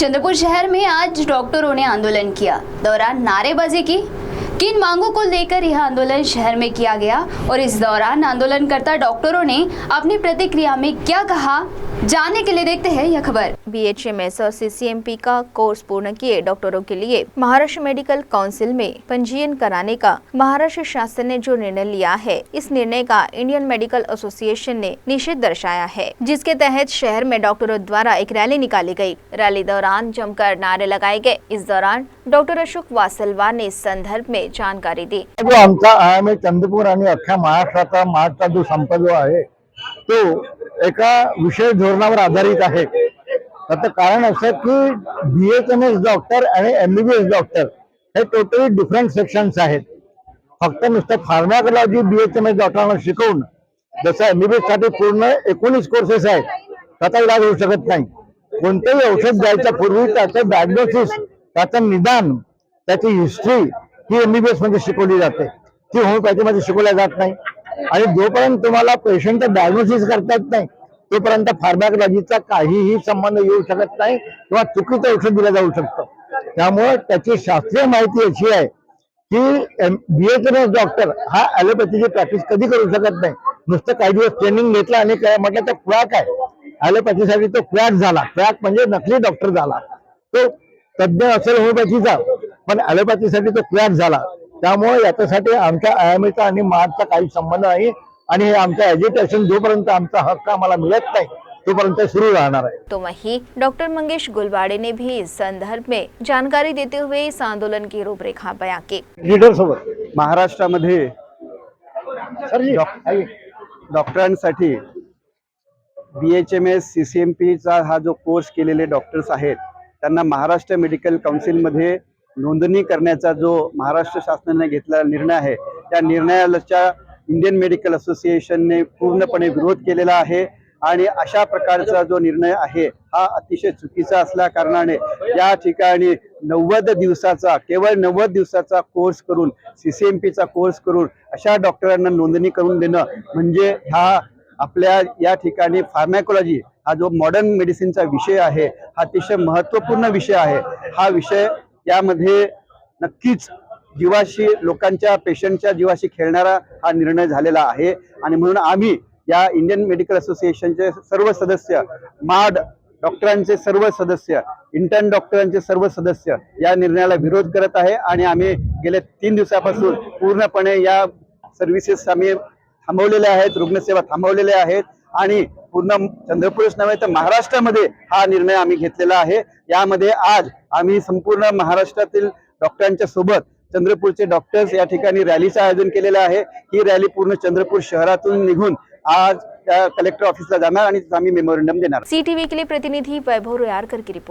चंद्रपुर शहर में आज डॉक्टरों ने आंदोलन किया। दौरान नारेबाजी की। किन मांगों को लेकर यह आंदोलन शहर में किया गया और इस दौरान आंदोलनकर्ता डॉक्टरों ने अपनी प्रतिक्रिया में क्या कहा, जानने के लिए देखते हैं यह खबर। BHMS और CCMP का कोर्स पूर्ण किए डॉक्टरों के लिए महाराष्ट्र मेडिकल काउंसिल में पंजीयन कराने का महाराष्ट्र शासन ने जो निर्णय लिया है, इस निर्णय का इंडियन मेडिकल एसोसिएशन ने निषेध दर्शाया है, जिसके तहत शहर में डॉक्टरों द्वारा एक रैली निकाली गई। रैली दौरान जमकर नारे लगाए गए। इस दौरान डॉक्टर अशोक वासलवार ने इस संदर्भ में जानकारी दी। जो आमचा आम्ही चंद्रपूर आणि अख्ख्या महाराष्ट्राचा मार्चचा जो संप जो आहे तो एका विशेष धोरणावर आधारित आहे। त्याचं कारण असं की BHMS डॉक्टर आणि MBBS डॉक्टर हे टोटली डिफरंट सेक्शन्स आहेत। फक्त नुसतं फार्माकोलॉजी BHMS डॉक्टरांना शिकवून जसं MBBS साठी पूर्ण 19 कोर्सेस आहेत, त्याचा इलाज होऊ शकत नाही। कोणतेही औषध द्यायच्या पूर्वी त्याचं डायग्नोसिस, त्याचं निदान, त्याची हिस्ट्री ही MBBS मध्ये शिकवली जाते, ती होमिओपॅथी मध्ये शिकवल्या जात नाही। आणि जोपर्यंत तुम्हाला पेशंटचं डायग्नोसिस करता येत नाही तोपर्यंत फार्माकोलॉजीचा काहीही संबंध येऊ शकत नाही किंवा चुकीचं औषध दिलं जाऊ शकतं। त्यामुळे त्याची शास्त्रीय माहिती अशी आहे की BHMS डॉक्टर हा ॲलोपॅथीची प्रॅक्टिस कधी करू शकत नाही। नुसतं काही दिवस ट्रेनिंग घेतलं आणि काय म्हटलं तर क्वॅक आहे, ॲलोपॅथीसाठी तो क्वॅक झाला। क्वॅक म्हणजे नकली डॉक्टर झाला, तो तज्ञ असेल होमिओपॅथीचा पण ॲलोपॅथीसाठी तो क्वॅक झाला। त्यामुळे याच्यासाठी आमच्या आयामीचा आणि मार्चचा काही संबंध नाही आणि हे आमचं एज्युकेशन जोपर्यंत आमचा हक्क आम्हाला मिळत नाही तोपर्यंत सुरू राहणार आहे। तो वहीं डॉक्टर मंगेश गुलवाड़े ने भी इस संदर्भ में जानकारी देते हुए इस आंदोलन की रूपरेखा बयां की। लीडर सोबत महाराष्ट्रामध्ये डॉक्टरांसाठी BHMS CCMP चा हा जो कोर्स केलेले डॉक्टर्स आहेत त्यांना महाराष्ट्र मेडिकल काउन्सिलमध्ये नोंदणी करण्याचा जो महाराष्ट्र शासनाने घेतलेला निर्णय आहे, त्या निर्णयाच्या इंडियन मेडिकल असोसिएशनने पूर्णपणे विरोध केलेला आहे। आणि अशा प्रकारचा जो निर्णय आहे हा अतिशय चुकीचा असल्या कारणाने या ठिकाणी 90 दिवसाचा केवळ 90 दिवसाचा कोर्स करून CCMP चा कोर्स करून अशा डॉक्टरांना नोंदणी करून देणं म्हणजे हा आपल्या या ठिकाणी फार्माकोलॉजी हा जो मॉडर्न मेडिसिनचा विषय आहे हा अतिशय महत्त्वपूर्ण विषय आहे। हा विषय यामध्ये नक्कीच जीवाशी, लोकांच्या पेशंटच्या जीवाशी खेळणारा हा निर्णय झालेला आहे। आणि म्हणून आम्ही या इंडियन मेडिकल असोसिएशनचे सर्व सदस्य, माड डॉक्टरांचे सर्व सदस्य, इंटर्न डॉक्टरांचे सर्व सदस्य या निर्णयाला विरोध करत आहे। आणि आम्ही गेल्या 3 दिवसापासून पूर्णपणे या सर्व्हिसेस आम्ही थांबवलेल्या आहेत, रुग्णसेवा थांबवलेल्या आहेत आणि पूर्ण चंद्रपूरच नव्हे तर महाराष्ट्रामध्ये हा निर्णय आम्ही घेतलेला आहे। यामध्ये आज आम्ही संपूर्ण महाराष्ट्रातील डॉक्टरांच्या सोबत चंद्रपूरचे डॉक्टर्स या ठिकाणी रॅलीचं आयोजन केलेलं आहे। ही रॅली पूर्ण चंद्रपूर शहरातून निघून आज कलेक्टर ऑफिसला जाणार आणि आम्ही मेमोरंडम देणार। CTV के लिए प्रतिनिधि वैभव रोयारकर की रिपोर्ट।